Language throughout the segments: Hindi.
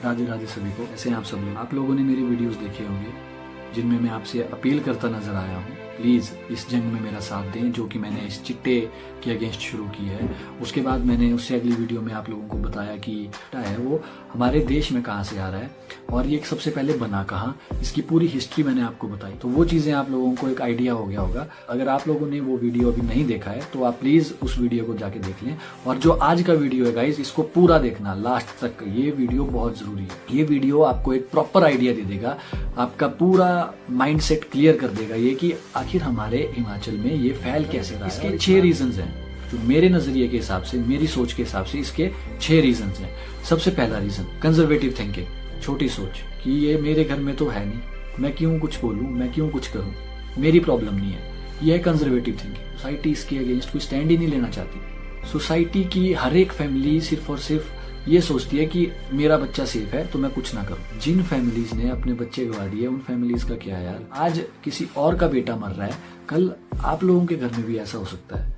राधे राधे सभी को। ऐसे हैं आप सब लोग। आप लोगों ने मेरी वीडियोस देखे होंगे जिनमें मैं आपसे अपील करता नजर आया हूँ, प्लीज़ इस जंग में मेरा साथ दें जो कि मैंने इस चिट्टे के अगेंस्ट शुरू की है। उसके बाद मैंने उससे अगली वीडियो में आप लोगों को बताया कि चिट्टा है वो हमारे देश में कहाँ से आ रहा है और ये सबसे पहले बना कहाँ, इसकी पूरी हिस्ट्री मैंने आपको बताई। तो वो चीज़ें आप लोगों को एक आइडिया हो गया होगा। अगर आप लोगों ने वो वीडियो अभी नहीं देखा है तो आप प्लीज़ उस वीडियो को जाके देख लें। और जो आज का वीडियो है गाइज, इसको पूरा देखना लास्ट तक। ये वीडियो बहुत ज़रूरी है। ये वीडियो आपको एक प्रॉपर आइडिया दे देगा, आपका पूरा माइंडसेट क्लियर कर देगा ये कि आखिर हमारे हिमाचल में ये फैल कैसे रहा है। इसके 6 रीजंस हैं जो मेरे नजरिए के हिसाब से, मेरी सोच के हिसाब से इसके 6 रीजंस हैं। सबसे पहला रीजन कंजर्वेटिव थिंकिंग, छोटी सोच कि ये मेरे घर में तो है नहीं, मैं क्यों कुछ बोलूं, मैं क्यों कुछ करूं, मेरी प्रॉब्लम नहीं है। यह है कंजर्वेटिव थिंकिंग। सोसाइटी इसके अगेंस्ट कोई स्टैंड ही नहीं लेना चाहती। सोसाइटी की हर एक फैमिली सिर्फ और सिर्फ ये सोचती है कि मेरा बच्चा सेफ है तो मैं कुछ ना करूं। जिन फैमिलीज ने अपने बच्चे गवा दिए उन फैमिलीज का क्या यार। आज किसी और का बेटा मर रहा है, कल आप लोगों के घर में भी ऐसा हो सकता है।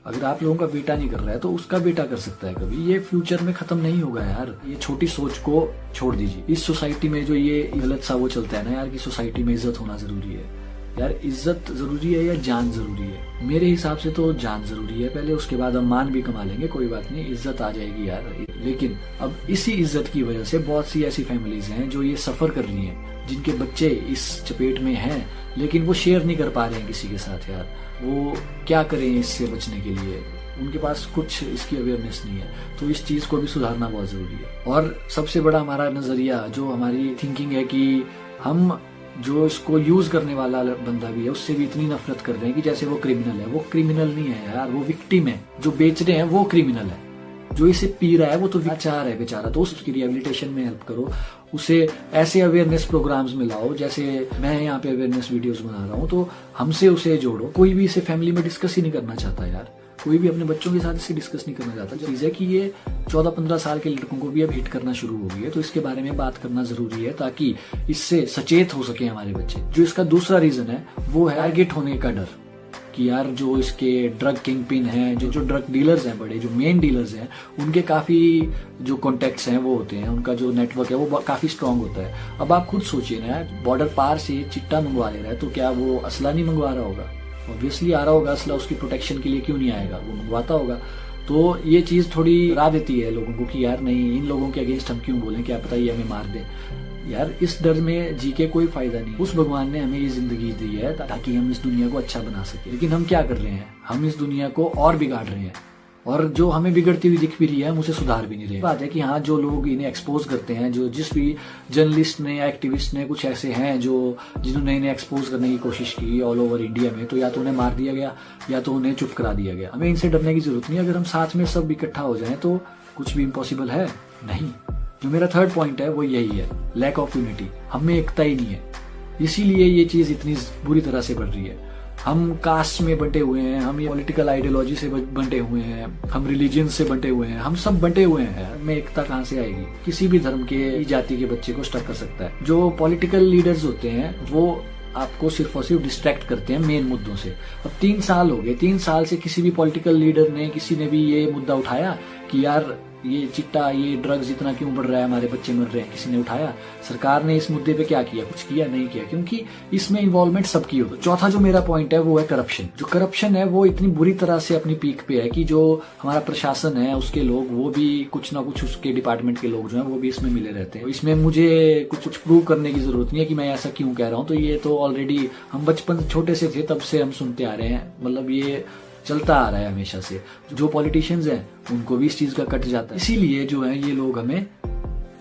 अगर आप लोगों का बेटा नहीं कर रहा है तो उसका बेटा कर सकता है कभी। ये फ्यूचर में खत्म नहीं होगा यार। ये छोटी सोच को छोड़ दीजिए। इस सोसाइटी में जो ये गलत सा वो चलता है ना यार कि सोसाइटी में इज्जत होना जरूरी है। यार इज्जत जरूरी है या जान जरूरी है? मेरे हिसाब से तो जान जरूरी है पहले, उसके बाद हम मान भी कमा लेंगे, कोई बात नहीं, इज्जत आ जाएगी यार। लेकिन अब इसी इज्जत की वजह से बहुत सी ऐसी फैमिलीज हैं जो ये सफर कर रही हैं, जिनके बच्चे इस चपेट में हैं लेकिन वो शेयर नहीं कर पा रहे हैं किसी के साथ। यार वो क्या करें इससे बचने के लिए, उनके पास कुछ इसकी अवेयरनेस नहीं है। तो इस चीज को भी सुधारना बहुत जरूरी है। और सबसे बड़ा हमारा नजरिया, जो हमारी थिंकिंग है कि हम जो इसको यूज करने वाला बंदा भी है उससे भी इतनी नफरत कर रहे हैं कि जैसे वो क्रिमिनल है। वो क्रिमिनल नहीं है यार, वो विक्टिम है। जो बेच रहे हैं वो क्रिमिनल है, जो इसे पी रहा है वो तो लाचार है बेचारा। तो उसकी रिहेबिलिटेशन में हेल्प करो, उसे ऐसे अवेयरनेस प्रोग्राम्स में लाओ जैसे मैं यहाँ पे अवेयरनेस वीडियोस बना रहा हूँ, तो हमसे उसे जोड़ो। कोई भी इसे फैमिली में डिस्कस ही नहीं करना चाहता यार, कोई भी अपने बच्चों के साथ इसे डिस्कस नहीं करना चाहता। चीज है कि ये 14-15 साल के लड़कों को भी अब हिट करना शुरू हो गई है, तो इसके बारे में बात करना जरूरी है ताकि इससे सचेत हो सके हमारे बच्चे। जो इसका दूसरा रीजन है वो है टारगेट होने का डर कि यार जो इसके ड्रग किंग पिन हैं, जो ड्रग डीलर्स हैं, बड़े जो मेन डीलर्स हैं, उनके काफी जो कॉन्टेक्ट्स हैं वो होते हैं, उनका जो नेटवर्क है वो काफी स्ट्रांग होता है। अब आप खुद सोचिए ना, बॉर्डर पार से चिट्टा मंगवा ले रहा है तो क्या वो असला नहीं मंगवा रहा होगा? ऑब्वियसली आ रहा होगा असला, उसकी प्रोटेक्शन के लिए क्यों नहीं आएगा, वो मंगवाता होगा। तो ये चीज थोड़ी राह देती है लोगों को कि यार नहीं, इन लोगों के अगेंस्ट हम क्यों बोलें, क्या पता ये हमें मार दे। यार इस डर में जी के कोई फायदा नहीं। उस भगवान ने हमें ये जिंदगी दी है ताकि हम इस दुनिया को अच्छा बना सके, लेकिन हम क्या कर रहे हैं, हम इस दुनिया को और बिगाड़ रहे हैं। और जो हमें बिगड़ती हुई दिख भी रही है हम उसे सुधार भी नहीं रहे। बात है कि हाँ, जो लोग इन्हें एक्सपोज करते हैं, जो जिस भी जर्नलिस्ट ने या एक्टिविस्ट ने, कुछ ऐसे हैं जो जिन्होंने इन्हें एक्सपोज करने की कोशिश की ऑल ओवर इंडिया में, तो या तो उन्हें मार दिया गया या तो उन्हें चुप करा दिया गया। हमें इनसे डरने की जरूरत नहीं। अगर हम साथ में सब इकट्ठा हो जाएं तो कुछ भी इम्पॉसिबल है नहीं। जो मेरा थर्ड पॉइंट है वो यही है, लैक ऑफ यूनिटी। हम में एकता ही नहीं है, इसीलिए ये चीज इतनी बुरी तरह से बढ़ रही है। हम कास्ट में बंटे हुए हैं, हम ये पॉलिटिकल आइडियोलॉजी से बंटे हुए हैं, हम रिलीजन से बंटे हुए हैं, हम सब बंटे हुए हैं। हमें एकता कहाँ से आएगी? किसी भी धर्म के, जाति के बच्चे को स्टक कर सकता है। जो पॉलिटिकल लीडर्स होते हैं वो आपको सिर्फ और सिर्फ डिस्ट्रैक्ट करते हैं मेन मुद्दों से। अब 3 साल हो गए, 3 साल से किसी भी पॉलिटिकल लीडर ने, किसी ने भी ये मुद्दा उठाया कि यार ये चिट्टा, ये ड्रग्स इतना क्यों बढ़ रहा है, हमारे बच्चे मर रहे हैं? किसी ने उठाया? सरकार ने इस मुद्दे पे क्या किया? कुछ किया नहीं किया, क्योंकि इसमें इन्वॉल्वमेंट सबकी होती है। चौथा जो मेरा पॉइंट है वो है करप्शन। जो करप्शन है वो इतनी बुरी तरह से अपनी पीक पे है कि जो हमारा प्रशासन है उसके लोग, वो भी कुछ ना कुछ, उसके डिपार्टमेंट के लोग जो है वो भी इसमें मिले रहते हैं। इसमें मुझे कुछ प्रूव करने की जरूरत नहीं है कि मैं ऐसा क्यों कह रहा हूँ। तो ये तो ऑलरेडी हम बचपन छोटे से थे तब से हम सुनते आ रहे हैं, मतलब ये चलता आ रहा है हमेशा से। जो पॉलिटिशियंस हैं उनको भी इस चीज का कट जाता है। इसीलिए जो है ये लोग हमें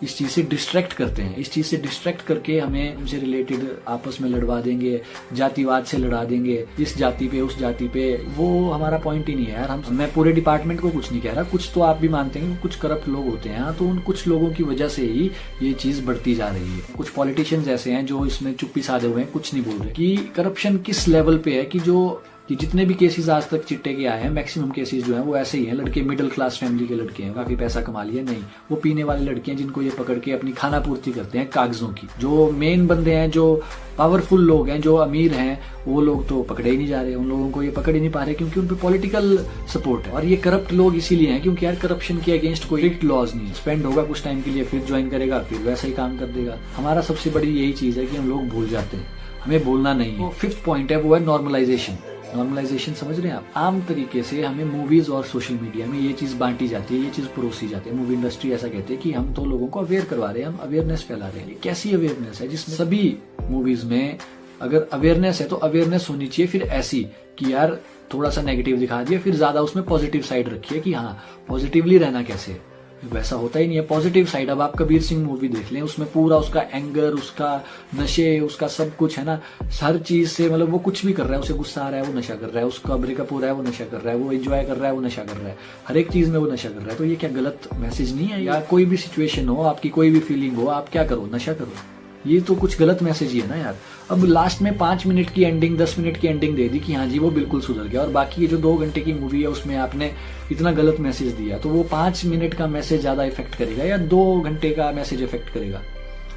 इस चीज से डिस्ट्रैक्ट करते हैं। इस चीज से डिस्ट्रैक्ट करके हमें उनसे रिलेटेड आपस में लड़वा देंगे, जातिवाद से लड़ा देंगे, इस जाति पे उस जाति पे। वो हमारा पॉइंट ही नहीं है यार। मैं पूरे डिपार्टमेंट को कुछ नहीं कह रहा, कुछ तो आप भी मानते हैं कि कुछ करप्ट लोग होते हैं, तो उन कुछ लोगों की वजह से ही ये चीज बढ़ती जा रही है। कुछ पॉलिटिशियंस ऐसे हैं जो इसमें चुप्पी साधे हुए हैं, कुछ नहीं बोल रहे कि करप्शन किस लेवल पे है कि जो कि जितने भी केसेस आज तक चिट्टे के आए हैं, मैक्सिमम केसेस जो हैं वो ऐसे ही हैं, लड़के मिडिल क्लास फैमिली के लड़के हैं, काफी पैसा कमा लिया, नहीं वो पीने वाले लड़के हैं जिनको ये पकड़ के अपनी खाना पूर्ति करते हैं कागजों की। जो मेन बंदे हैं, जो पावरफुल लोग हैं, जो अमीर हैं, वो लोग तो पकड़े ही नहीं जा रहे, उन लोगों को ये पकड़ ही नहीं पा रहे क्योंकि उन पे पॉलिटिकल सपोर्ट है। और ये करप्ट लोग इसीलिए हैं क्योंकि यार करप्शन के अगेंस्ट कोई स्ट्रिक्ट लॉज नहीं, स्पेंड होगा कुछ टाइम के लिए, फिर ज्वाइन करेगा, फिर वैसा ही काम कर देगा। हमारा सबसे बड़ी यही चीज है कि हम लोग भूल जाते हैं, हमें भूलना नहीं है। 5th पॉइंट है वो है नॉर्मलाइजेशन। नॉर्मलाइजेशन समझ रहे हैं आप? आम तरीके से हमें मूवीज और सोशल मीडिया में ये चीज बांटी जाती है, ये चीज परोसी जाती है। मूवी इंडस्ट्री ऐसा कहते हैं कि हम तो लोगों को अवेयर करवा रहे हैं, हम अवेयरनेस फैला रहे हैं। कैसी अवेयरनेस है जिसमें सभी मूवीज में अगर अवेयरनेस है तो अवेयरनेस होनी चाहिए फिर ऐसी कि यार थोड़ा सा नेगेटिव दिखा दिया, फिर ज्यादा उसमें पॉजिटिव साइड रखिए कि हाँ पॉजिटिवली रहना कैसे है। वैसा होता ही नहीं है। पॉजिटिव साइड, अब आप कबीर सिंह मूवी देख लें, उसमें पूरा उसका एंगर, उसका नशे, उसका सब कुछ है ना, हर चीज से मतलब वो कुछ भी कर रहा है, उसे गुस्सा आ रहा है वो नशा कर रहा है, उसका ब्रेकअप हो रहा है वो नशा कर रहा है, वो एंजॉय कर रहा है वो नशा कर रहा है, हर एक चीज में वो नशा कर रहा है। तो ये क्या गलत मैसेज नहीं है? या कोई भी सिचुएशन हो, आपकी कोई भी फीलिंग हो, आप क्या करो? नशा करो। ये तो कुछ गलत मैसेज ही है ना यार। अब लास्ट में 5 मिनट की एंडिंग, 10 मिनट की एंडिंग दे दी कि हाँ जी वो बिल्कुल सुधर गया, और बाकी ये जो 2 घंटे की मूवी है उसमें आपने इतना गलत मैसेज दिया, तो वो 5 मिनट का मैसेज ज्यादा इफेक्ट करेगा या 2 घंटे का मैसेज इफेक्ट करेगा?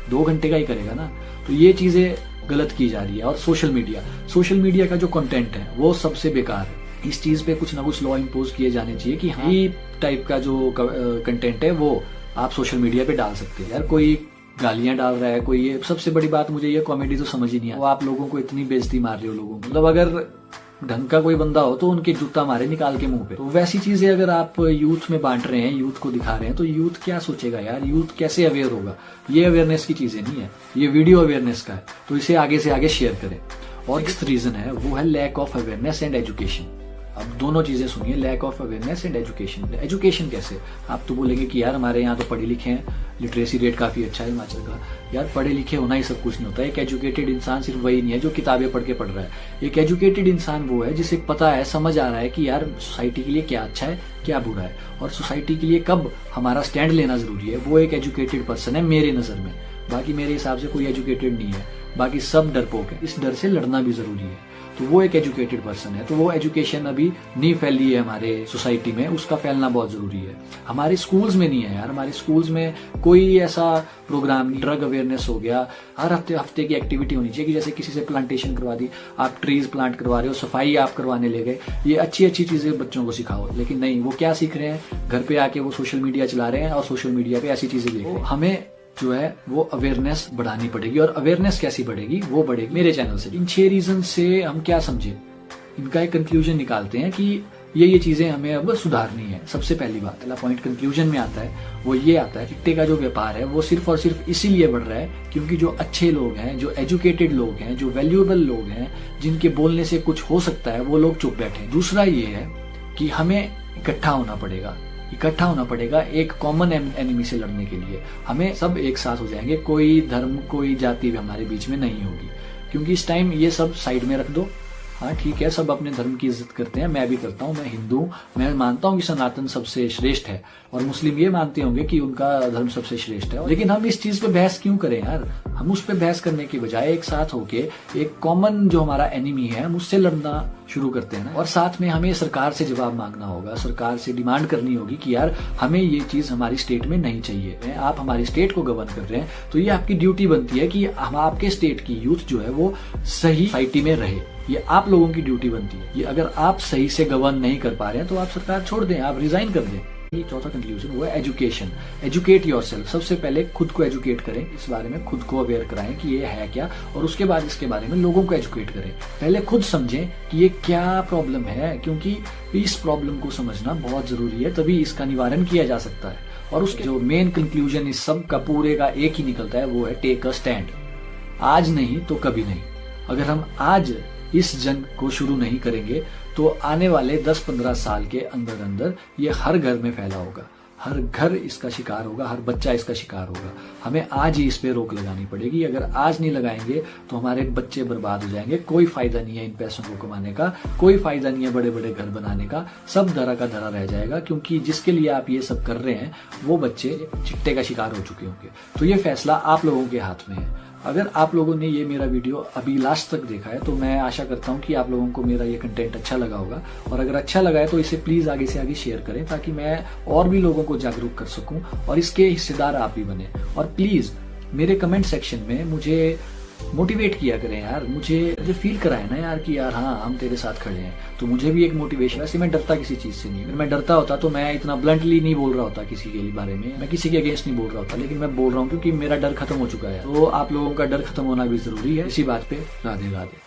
2 घंटे का ही करेगा ना। तो ये चीजें गलत की जा रही है। और सोशल मीडिया का जो कंटेंट है वो सबसे बेकार है। इस चीज पे कुछ ना कुछ लॉ इम्पोज किए जाने चाहिए कि हाँ ये टाइप का जो कंटेंट है वो आप सोशल मीडिया पे डाल सकते हैं। यार कोई गालियां डाल रहा है, कोई ये, सबसे बड़ी बात मुझे ये कॉमेडी तो समझ ही नहीं है। वो आप लोगों को इतनी बेइज्जती मार रहे हो लोगों को, मतलब अगर ढंग का कोई बंदा हो तो उनके जूता मारे निकाल के मुंह पे। तो वैसी चीजें अगर आप यूथ में बांट रहे हैं, यूथ को दिखा रहे हैं, तो यूथ क्या सोचेगा यार? यूथ कैसे अवेयर होगा? ये अवेयरनेस की चीजें नहीं है, ये वीडियो अवेयरनेस का है। तो इसे आगे से आगे शेयर करें। और 6th रीजन है वो है lack of awareness and education. अब दोनों चीजें सुनिए, lack of awareness and education. Education कैसे? आप तो बोलेंगे कि यार हमारे यहाँ तो पढ़े लिखे हैं, लिटरेसी रेट काफी अच्छा है हिमाचल का। यार पढ़े लिखे होना ही सब कुछ नहीं होता। एक एजुकेटेड इंसान सिर्फ वही नहीं है जो किताबें पढ़ के पढ़ रहा है। एक एजुकेटेड इंसान वो है जिसे पता है, समझ आ रहा है कि यार सोसाइटी के लिए क्या अच्छा है क्या बुरा है, और सोसाइटी के लिए कब हमारा स्टैंड लेना जरूरी है। वो एक एजुकेटेड पर्सन है मेरे नजर में। बाकी मेरे हिसाब से कोई एजुकेटेड नहीं है, बाकी सब डरपोक है। इस डर से लड़ना भी जरूरी है। तो वो एक एजुकेटेड पर्सन है। तो वो एजुकेशन अभी नहीं फैली है हमारे सोसाइटी में, उसका फैलना बहुत जरूरी है। हमारे स्कूल्स में नहीं है यार, हमारे स्कूल्स में कोई ऐसा प्रोग्राम नहीं। ड्रग अवेयरनेस हो गया, हर हफ्ते की एक्टिविटी होनी चाहिए कि जैसे किसी से प्लांटेशन करवा दी, आप ट्रीज प्लांट करवा रहे हो, सफाई आप करवाने ले गए, ये अच्छी अच्छी चीजें बच्चों को सिखाओ। लेकिन नहीं, वो क्या सीख रहे हैं? घर पे आके वो सोशल मीडिया चला रहे हैं और सोशल मीडिया पे ऐसी चीजें देख रहे हैं। हमें जो है वो अवेयरनेस बढ़ानी पड़ेगी। और अवेयरनेस कैसी बढ़ेगी? वो बढ़ेगी मेरे चैनल से। इन 6 रीजन से हम क्या समझे, इनका एक कंक्लूजन निकालते हैं कि ये चीजें हमें अब सुधारनी है। सबसे पहली बात, पहला पॉइंट कंक्लूजन में आता है, वो ये आता है चिट्टे का जो व्यापार है वो सिर्फ और सिर्फ इसीलिए बढ़ रहा है क्योंकि जो अच्छे लोग हैं, जो एजुकेटेड लोग हैं, जो वैल्यूएबल लोग हैं, जिनके बोलने से कुछ हो सकता है, वो लोग चुप बैठे। दूसरा ये है कि हमें इकट्ठा होना पड़ेगा एक कॉमन एनिमी से लड़ने के लिए। हमें सब एक साथ हो जाएंगे, कोई धर्म कोई जाति भी हमारे बीच में नहीं होगी। क्योंकि इस टाइम ये सब साइड में रख दो। हाँ ठीक है, सब अपने धर्म की इज्जत करते हैं, मैं भी करता हूँ, मैं हिंदू हूँ, मैं मानता हूँ कि सनातन सबसे श्रेष्ठ है, और मुस्लिम ये मानते होंगे कि उनका धर्म सबसे श्रेष्ठ है। लेकिन हम इस चीज पे बहस क्यों करें यार? हम उस पे बहस करने की बजाय एक साथ होके एक कॉमन जो हमारा एनिमी है हम उससे लड़ना शुरू करते हैं ना। और साथ में हमें सरकार से जवाब मांगना होगा, सरकार से डिमांड करनी होगी कि यार हमें ये चीज हमारी स्टेट में नहीं चाहिए। आप हमारी स्टेट को गवर्न कर रहे हैं तो ये आपकी ड्यूटी बनती है कि हम आपके स्टेट की यूथ जो है वो सही सोसाइटी में रहे। ये आप लोगों की ड्यूटी बनती है। ये अगर आप सही से गवर्न नहीं कर पा रहे हैं तो आप सरकार छोड़ दें, आप रिजाइन कर दें। ये चौथा कंक्लूजन हुआ एजुकेशन। Educate yourself. सबसे पहले खुद को एजुकेट करें, इस बारे में खुद को अवेयर कराएं कि ये है क्या, और उसके बाद इसके बारे में लोगों को एजुकेट करें। पहले खुद समझें कि ये क्या प्रॉब्लम है, क्योंकि इस प्रॉब्लम को समझना बहुत जरूरी है, तभी इसका निवारण किया जा सकता है। और उसके जो मेन कंक्लूजन इस सब का पूरे का एक ही निकलता है, वो है टेक अ स्टैंड। आज नहीं तो कभी नहीं। अगर हम आज इस जंग को शुरू नहीं करेंगे तो आने वाले 10-15 साल के अंदर अंदर ये हर घर में फैला होगा, हर घर इसका शिकार होगा, हर बच्चा इसका शिकार होगा। हमें आज ही इस पे रोक लगानी पड़ेगी। अगर आज नहीं लगाएंगे तो हमारे बच्चे बर्बाद हो जाएंगे। कोई फायदा नहीं है इन पैसों को कमाने का, कोई फायदा नहीं है बड़े बड़े घर बनाने का, सब धरा का धरा रह जाएगा। क्योंकि जिसके लिए आप ये सब कर रहे हैं वो बच्चे चिट्टे का शिकार हो चुके होंगे। तो ये फैसला आप लोगों के हाथ में है। अगर आप लोगों ने ये मेरा वीडियो अभी लास्ट तक देखा है तो मैं आशा करता हूँ कि आप लोगों को मेरा ये कंटेंट अच्छा लगा होगा, और अगर अच्छा लगा है तो इसे प्लीज आगे से आगे शेयर करें ताकि मैं और भी लोगों को जागरूक कर सकूं और इसके हिस्सेदार आप भी बने। और प्लीज मेरे कमेंट सेक्शन में मुझे मोटिवेट किया करें यार, मुझे फील कराए ना यार कि यार हाँ हम तेरे साथ खड़े हैं, तो मुझे भी एक मोटिवेशन। वैसे मैं डरता किसी चीज से नहीं, अगर मैं डरता होता तो मैं इतना ब्लंटली नहीं बोल रहा होता किसी के बारे में, मैं किसी के अगेंस्ट नहीं बोल रहा होता, लेकिन मैं बोल रहा हूँ क्योंकि मेरा डर खत्म हो चुका है। तो आप लोगों का डर खत्म होना भी जरूरी है। इसी बात पे राधे राधे।